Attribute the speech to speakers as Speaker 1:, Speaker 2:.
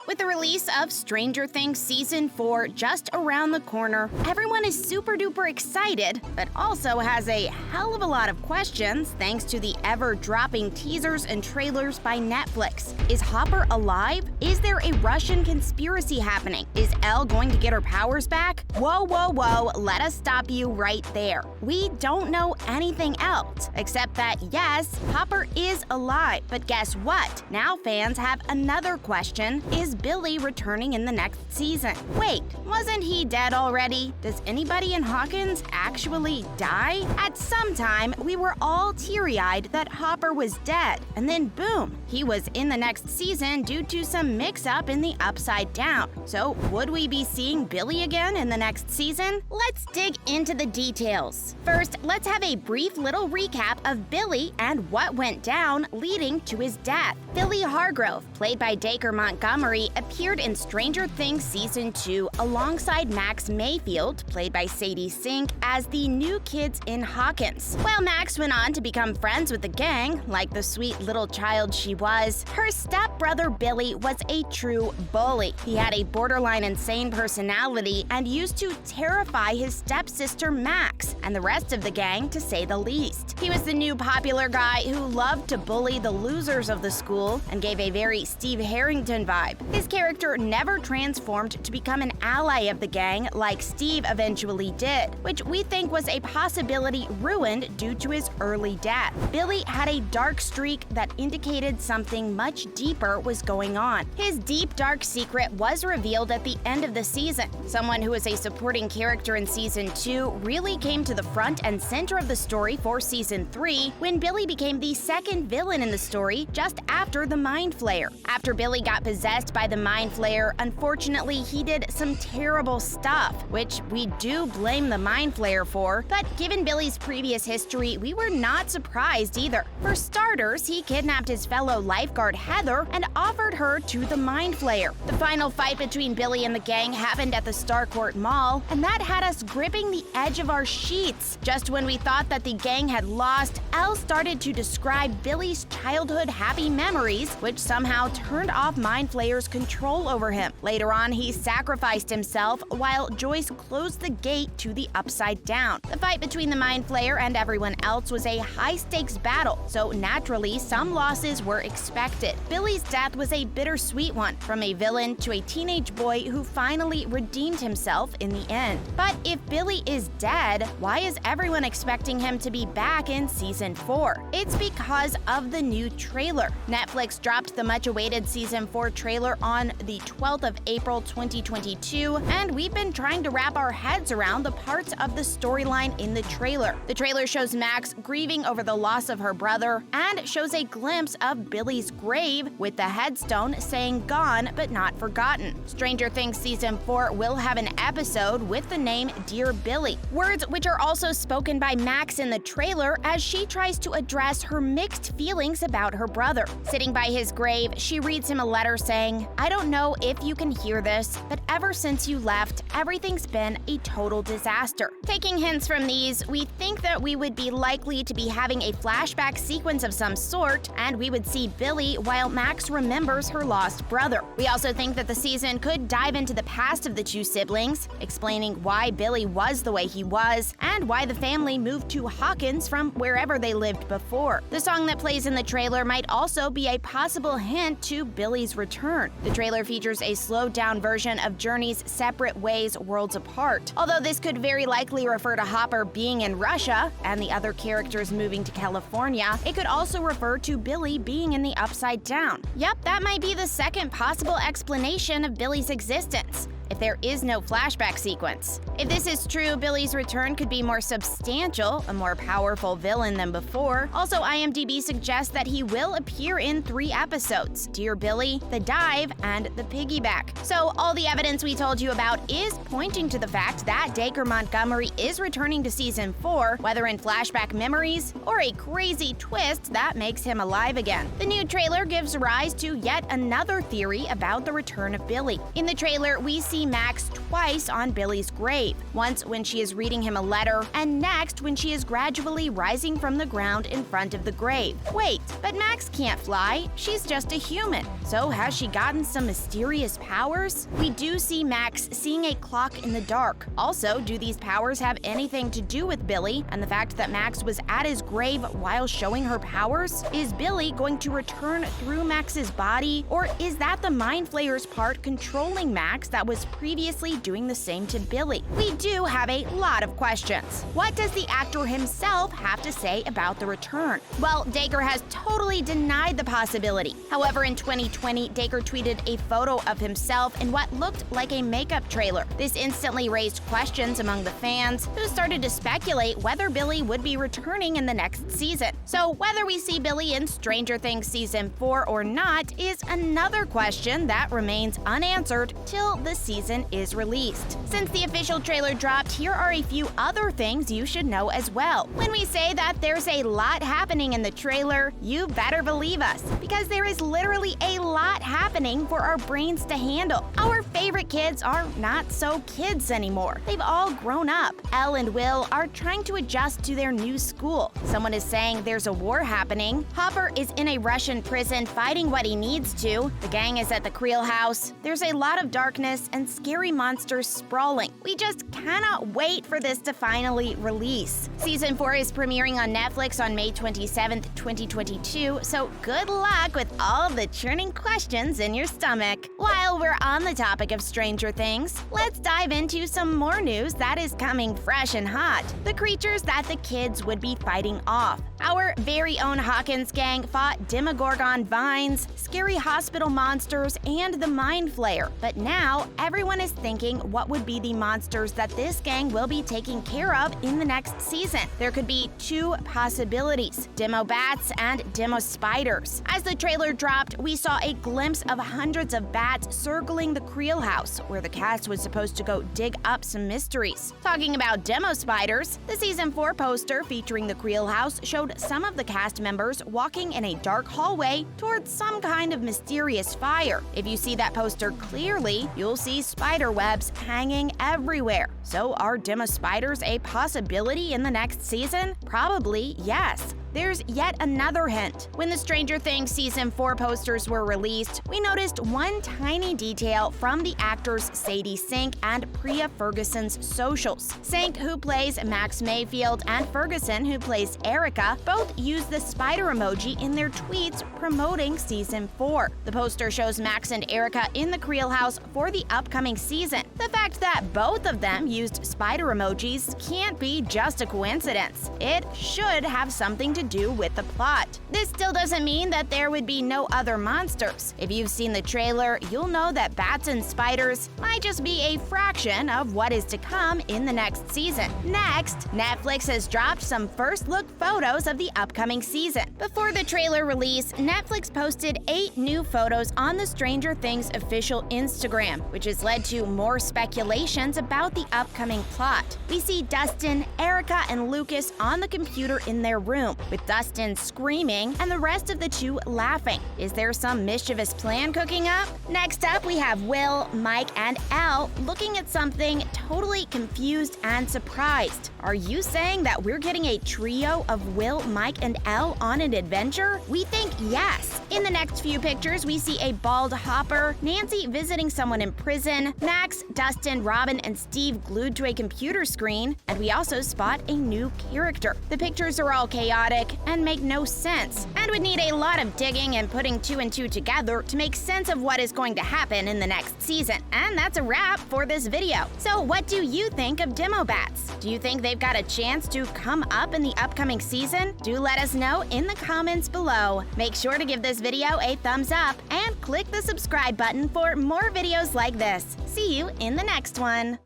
Speaker 1: With the release of Stranger Things Season 4 just around the corner, everyone is super duper excited, but also has a hell of a lot of questions thanks to the ever-dropping teasers and trailers by Netflix. Is Hopper alive? Is there a Russian conspiracy happening? Is Elle going to get her powers back? Whoa, whoa, whoa, let us stop you right there. We don't know anything else, except that yes, Hopper is alive, but guess what? Now fans have another question. Is Billy returning in the next season? Wait, wasn't he dead already? Does anybody in Hawkins actually die? At some time, we were all teary-eyed that Hopper was dead, and then boom, he was in the next season due to some mix-up in the Upside Down. So would we be seeing Billy again in the next season? Let's dig into the details. First, let's have a brief little recap of Billy and what went down leading to his death. Billy Hargrove, played by Dacre Montgomery, appeared in Stranger Things Season 2 alongside Max Mayfield, played by Sadie Sink, as the new kids in Hawkins. While Max went on to become friends with the gang, like the sweet little child she was, her stepbrother Billy was a true bully. He had a borderline insane personality and used to terrify his stepsister Max and the rest of the gang, to say the least. He was the new popular guy who loved to bully the losers of the school and gave a very Steve Harrington vibe. His character never transformed to become an ally of the gang like Steve eventually did, which we think was a possibility ruined due to his early death. Billy had a dark streak that indicated something much deeper was going on. His deep, dark secret was revealed at the end of the season. Someone who was a supporting character in Season 2 really came to the front and center of the story for Season 3 when Billy became the second villain in the story just after the Mind Flayer. After Billy got possessed by the Mind Flayer, unfortunately he did some terrible stuff, which we do blame the Mind Flayer for, but given Billy's previous history, we were not surprised either. For starters, he kidnapped his fellow lifeguard Heather and offered her to the Mind Flayer. The final fight between Billy and the gang happened at the Starcourt Mall, and that had us gripping the edge of our sheets. Just when we thought that the gang had lost, Elle started to describe Billy's childhood happy memories, which somehow turned off Mind Flayer's control over him. Later on, he sacrificed himself while Joyce closed the gate to the Upside Down. The fight between the Mind Flayer and everyone else was a high-stakes battle, so naturally, some losses were expected. Billy's death was a bittersweet one, from a villain to a teenage boy who finally redeemed himself in the end. But if Billy is dead, why is everyone expecting him to be back in Season 4? It's because of the new trailer. Netflix dropped the much-awaited Season 4 trailer on the 12th of April 2022, and we've been trying to wrap our heads around the parts of the storyline in the trailer. The trailer shows Max grieving over the loss of her brother and shows a glimpse of Billy's grave with the headstone saying "Gone but not forgotten." Stranger Things Season 4 will have an episode with the name Dear Billy, words which are also spoken by Max in the trailer as she tries to address her mixed feelings about her brother. Sitting by his grave, she reads him a letter saying, "I don't know if you can hear this, but ever since you left, everything's been a total disaster." Taking hints from these, we think that we would be likely to be having a flashback sequence of some sort, and we would see Billy while Max remembers her lost brother. We also think that the season could dive into the past of the two siblings, explaining why Billy was the way he was, and why the family moved to Hawkins from wherever they lived before. The song that plays in the trailer might also be a possible hint to Billy's return. The trailer features a slowed-down version of Journey's Separate Ways, Worlds Apart. Although this could very likely refer to Hopper being in Russia and the other characters moving to California, it could also refer to Billy being in the Upside Down. Yep, that might be the second possible explanation of Billy's existence, if there is no flashback sequence. If this is true, Billy's return could be more substantial, a more powerful villain than before. Also, IMDb suggests that he will appear in 3 episodes: Dear Billy, The Dive, and The Piggyback. So all the evidence we told you about is pointing to the fact that Dacre Montgomery is returning to Season 4, whether in flashback memories or a crazy twist that makes him alive again. The new trailer gives rise to yet another theory about the return of Billy. In the trailer, we see Max twice on Billy's grave, once when she is reading him a letter, and next when she is gradually rising from the ground in front of the grave. Wait, But Max can't fly, she's just a human. So has she gotten some mysterious powers? We do see Max seeing a clock in the dark. Also, do these powers have anything to do with Billy and the fact that Max was at his grave while showing her powers? Is Billy going to return through Max's body, or is that the Mind Flayer's part controlling Max that was previously doing the same to Billy? We do have a lot of questions. What does the actor himself have to say about the return? Well, Dacre has totally denied the possibility. However, in 2020, Dacre tweeted a photo of himself in what looked like a makeup trailer. This instantly raised questions among the fans, who started to speculate whether Billy would be returning in the next season. So whether we see Billy in Stranger Things Season 4 or not is another question that remains unanswered till the season is released. Since the official trailer dropped, here are a few other things you should know as well. When we say that there's a lot happening in the trailer, you better believe us, because there is literally a lot happening for our brains to handle. Our favorite kids are not so kids anymore. They've all grown up. Elle and Will are trying to adjust to their new school. Someone is saying there's a war happening. Hopper is in a Russian prison fighting what he needs to. The gang is at the Creel house. There's a lot of darkness and scary monsters sprawling. We just cannot wait for this to finally release. Season 4 is premiering on Netflix on May 27th, 2022, so good luck with all the churning questions in your stomach. While we're on the topic of Stranger Things, let's dive into some more news that is coming fresh and hot. The creatures that the kids would be fighting off. Our very own Hawkins gang fought Demogorgon vines, scary hospital monsters, and the Mind Flayer. But now, everyone is thinking what would be the monsters that this gang will be taking care of in the next season. There could be two possibilities: Demo bats and Demo spiders. As the trailer dropped, we saw a glimpse of hundreds of bats circling the Creel house, where the cast was supposed to go dig up some mysteries. Talking about Demo spiders, the Season 4 poster featuring the Creel house showed some of the cast members walking in a dark hallway towards some kind of mysterious fire. If you see that poster clearly, you'll see spider webs hanging everywhere. So are Demo spiders a possibility in the next season? Probably yes. There's yet another hint. When the Stranger Things Season 4 posters were released, we noticed one tiny detail from the actors Sadie Sink and Priya Ferguson's socials. Sink, who plays Max Mayfield, and Ferguson, who plays Erica, both use the spider emoji in their tweets promoting Season 4. The poster shows Max and Erica in the Creel house for the upcoming season. The fact that both of them used spider emojis can't be just a coincidence. It should have something to do with the plot. This still doesn't mean that there would be no other monsters. If you've seen the trailer, you'll know that bats and spiders might just be a fraction of what is to come in the next season. Next, Netflix has dropped some first look photos of the upcoming season. Before the trailer release, Netflix posted 8 new photos on the Stranger Things official Instagram, which has led to more speculations about the upcoming plot. We see Dustin, Erica, and Lucas on the computer in their room, with Dustin screaming and the rest of the two laughing. Is there some mischievous plan cooking up? Next up, we have Will, Mike, and Elle looking at something totally confused and surprised. Are you saying that we're getting a trio of Will, Mike, and Elle on an adventure? We think yes. In the next few pictures, we see a bald Hopper, Nancy visiting someone in prison, Max, Dustin, Robin, and Steve glued to a computer screen, and we also spot a new character. The pictures are all chaotic and make no sense, and would need a lot of digging and putting 2 and 2 together to make sense of what is going to happen in the next season. And that's a wrap for this video. So what do you think of Demo Bats? Do you think they've got a chance to come up in the upcoming season? Do let us know in the comments below. Make sure to give this video a thumbs up and click the subscribe button for more videos like this. See you in the next one.